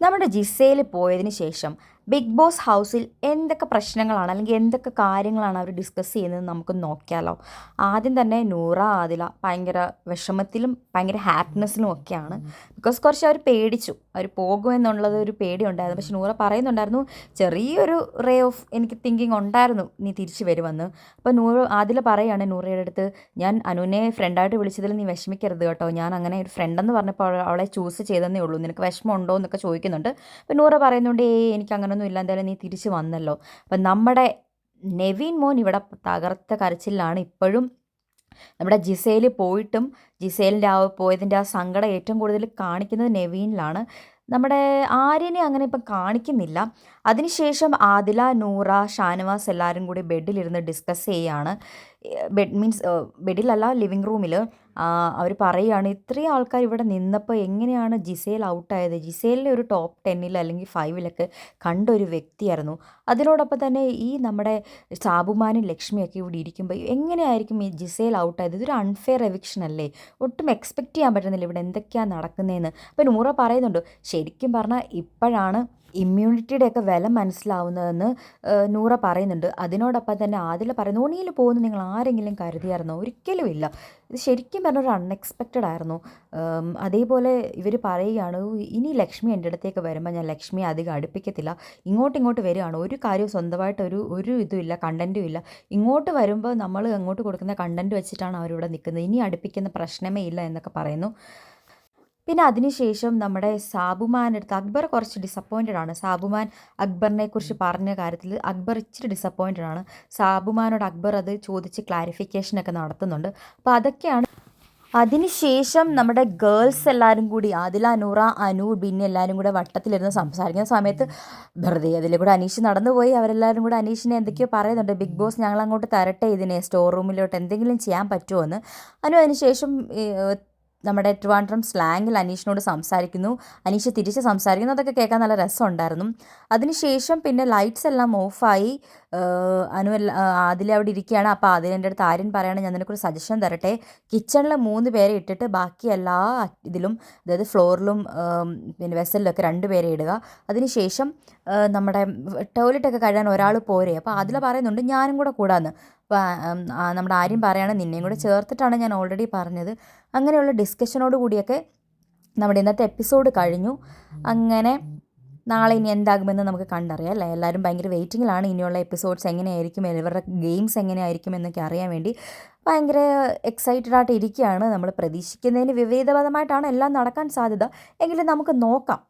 നമ്മുടെ ജിസയിൽ പോയതിന് ശേഷം ബിഗ് ബോസ് ഹൗസിൽ എന്തൊക്കെ പ്രശ്നങ്ങളാണ് അല്ലെങ്കിൽ എന്തൊക്കെ കാര്യങ്ങളാണ് അവർ ഡിസ്കസ് ചെയ്യുന്നത് നമുക്ക് നോക്കിയാലോ. ആദ്യം തന്നെ നൂറ ആദില ഭയങ്കര വിഷമത്തിലും ഭയങ്കര ഹാപ്പിനെസ്സിലും ഒക്കെയാണ്. ബിക്കോസ് കുറച്ച് അവർ പേടിച്ചു, അവർ പോകുമെന്നുള്ളത് ഒരു പേടി ഉണ്ടായിരുന്നു. പക്ഷെ നൂറ പറയുന്നുണ്ടായിരുന്നു ചെറിയൊരു റേ ഓഫ് എനിക്ക് തിങ്കിങ് ഉണ്ടായിരുന്നു നീ തിരിച്ചു വരുമെന്ന്. അപ്പോൾ ആദില പറയുകയാണ് നൂറയുടെ അടുത്ത്, ഞാൻ അനുവിനെ ഫ്രണ്ടായിട്ട് വിളിച്ചതിൽ നീ വിഷമിക്കരുത് കേട്ടോ, ഞാൻ അങ്ങനെ ഒരു ഫ്രണ്ടെന്ന് പറഞ്ഞപ്പോൾ അവളെ ചൂസ് ചെയ്തതേ ഉള്ളൂ, നിനക്ക് വിഷമമുണ്ടോ എന്നൊക്കെ ചോദിക്കുന്നുണ്ട്. അപ്പം നൂറ പറയുന്നുണ്ട് എനിക്ക് അങ്ങനൊന്നും ഇല്ല, എന്തായാലും നീ തിരിച്ച് വന്നല്ലോ. അപ്പം നമ്മുടെ നെവിൻ മോൻ ഇവിടെ തകർത്ത കരച്ചിലാണ് ഇപ്പോഴും. നമ്മുടെ ജിസയിൽ പോയിട്ടും ജിസേലിൻ്റെ പോയതിൻ്റെ ആ സങ്കടം ഏറ്റവും കൂടുതൽ കാണിക്കുന്നത് നെവീനിലാണ്. നമ്മുടെ ആര്യനെ അങ്ങനെ ഇപ്പം കാണിക്കുന്നില്ല. അതിനുശേഷം ആദില, നൂറ, ഷാനവാസ് എല്ലാവരും കൂടി ബെഡിലിരുന്ന് ഡിസ്കസ് ചെയ്യുകയാണ്. ബെഡ് മീൻസ് ബെഡിലല്ല, ലിവിങ് റൂമിൽ. അവർ പറയുകയാണ് ഇത്രയും ആൾക്കാർ ഇവിടെ നിന്നപ്പോൾ എങ്ങനെയാണ് ജിസേൽ ഔട്ടായത്. ജിസേലിനെ ഒരു ടോപ്പ് 10 അല്ലെങ്കിൽ 5 കണ്ടൊരു വ്യക്തിയായിരുന്നു. അതിനോടൊപ്പം തന്നെ ഈ നമ്മുടെ സാബുമാനും ലക്ഷ്മിയൊക്കെ ഇവിടെ ഇരിക്കുമ്പോൾ എങ്ങനെയായിരിക്കും ഈ ജിസേൽ ഔട്ടായത്. ഇതൊരു അൺഫെയർ എവിക്ഷൻ അല്ലേ, ഒട്ടും എക്സ്പെക്റ്റ് ചെയ്യാൻ പറ്റുന്നില്ല ഇവിടെ എന്തൊക്കെയാണ് നടക്കുന്നതെന്ന്. അപ്പോൾ നൂറ പറയുന്നുണ്ട് ശരിക്കും പറഞ്ഞാൽ ഇപ്പോഴാണ് ഇമ്മ്യൂണിറ്റിയുടെയൊക്കെ വില മനസ്സിലാവുന്നതെന്ന് നൂറ പറയുന്നുണ്ട്. അതിനോടൊപ്പം തന്നെ ആദില പറയുന്നു ഓണിയിൽ പോകുന്നു നിങ്ങൾ ആരെങ്കിലും കരുതിയായിരുന്നോ, ഒരിക്കലുമില്ല, ഇത് ശരിക്കും പറഞ്ഞ ഒരു അൺഎക്സ്പെക്റ്റഡ് ആയിരുന്നു. അതേപോലെ ഇവർ പറയുകയാണ് ഇനി ലക്ഷ്മി എൻ്റെ അടുത്തേക്ക് വരുമ്പോൾ ഞാൻ ലക്ഷ്മിയെ അധികം അടുപ്പിക്കത്തില്ല, ഇങ്ങോട്ട് വരികയാണ്, ഒരു കാര്യവും സ്വന്തമായിട്ട് ഒരു ഇതുമില്ല, കണ്ടൻറ്റും ഇല്ല, ഇങ്ങോട്ട് വരുമ്പോൾ നമ്മൾ അങ്ങോട്ട് കൊടുക്കുന്ന കണ്ടൻറ്റ് വെച്ചിട്ടാണ് അവരിവിടെ നിൽക്കുന്നത്, ഇനി അടുപ്പിക്കുന്ന പ്രശ്നമേ ഇല്ല എന്നൊക്കെ പറയുന്നു. പിന്നെ അതിനുശേഷം നമ്മുടെ സാബുമാൻ്റെ അടുത്ത് അക്ബർ കുറച്ച് ഡിസപ്പോയിൻറ്റഡ് ആണ്. സാബുമാൻ അക്ബറിനെ കുറിച്ച് പറഞ്ഞ കാര്യത്തിൽ അക്ബർ ഇച്ചിരി ഡിസപ്പോയിൻറ്റഡ് ആണ്. സാബുമാനോട് അക്ബർ അത് ചോദിച്ച് ക്ലാരിഫിക്കേഷനൊക്കെ നടത്തുന്നുണ്ട്. അപ്പോൾ അതൊക്കെയാണ്. അതിനുശേഷം നമ്മുടെ ഗേൾസ് എല്ലാവരും കൂടി ആദില, നൂറ, അനു, പിന്നെ എല്ലാവരും കൂടെ വട്ടത്തിലിരുന്ന് സംസാരിക്കുന്ന സമയത്ത് വെറുതെ അതിൽ കൂടെ അനീഷ് നടന്നുപോയി. അവരെല്ലാവരും കൂടെ അനീഷിനെ എന്തൊക്കെയോ പറയുന്നുണ്ട്, ബിഗ് ബോസ് ഞങ്ങൾ അങ്ങോട്ട് തരട്ടെ ഇതിനെ, സ്റ്റോർ റൂമിലോട്ട് എന്തെങ്കിലും ചെയ്യാൻ പറ്റുമോ എന്ന്. അനു അതിനുശേഷം നമ്മുടെ ട്രിവാൻഡ്രം സ്ലാങ്ങിൽ അനീഷിനോട് സംസാരിക്കുന്നു. അനീഷ് തിരിച്ച് സംസാരിക്കുന്നു. അതൊക്കെ കേൾക്കാൻ നല്ല രസമുണ്ടായിരുന്നു. അതിനുശേഷം പിന്നെ ലൈറ്റ്സ് എല്ലാം ഓഫായി. ആദില അവിടെ ഇരിക്കുകയാണ്. അപ്പോൾ അതിൻ്റെ അടുത്ത് ആര്യൻ പറയുകയാണ് ഞാൻ നിനക്കൊരു സജഷൻ തരട്ടെ, കിച്ചണിൽ 3 പേരെ ഇട്ടിട്ട് ബാക്കി എല്ലാ ഇതിലും, അതായത് ഫ്ലോറിലും പിന്നെ വെസലിലൊക്കെ 2 പേരെ ഇടുക. അതിനുശേഷം നമ്മുടെ ടോയ്ലറ്റൊക്കെ കഴുകാൻ ഒരാൾ പോരെ. അപ്പോൾ ആദില പറയുന്നുണ്ട് ഞാനും കൂടെ കൂടാന്ന്. അപ്പോൾ നമ്മുടെ ആര്യൻ പറയുകയാണ് നിന്നെയും കൂടെ ചേർത്തിട്ടാണ് ഞാൻ ഓൾറെഡി പറഞ്ഞത്. അങ്ങനെയുള്ള ഡിസ്കഷനോട് കൂടിയൊക്കെ നമ്മുടെ ഇന്നത്തെ എപ്പിസോഡ് കഴിഞ്ഞു. അങ്ങനെ നാളെ ഇനി എന്താകുമെന്ന് നമുക്ക് കണ്ടറിയാം അല്ലേ. എല്ലാവരും ഭയങ്കര വെയിറ്റിങ്ങിലാണ് ഇനിയുള്ള എപ്പിസോഡ്സ് എങ്ങനെയായിരിക്കും, ഇവരുടെ ഗെയിംസ് എങ്ങനെയായിരിക്കും എന്നൊക്കെ അറിയാൻ വേണ്ടി ഭയങ്കര എക്സൈറ്റഡ് ആയിട്ട് ഇരിക്കുകയാണ്. നമ്മൾ പ്രതീക്ഷിക്കുന്നതിന് വിപരീതപരമായിട്ടാണ് എല്ലാം നടക്കാൻ സാധ്യത, എങ്കിലും നമുക്ക് നോക്കാം.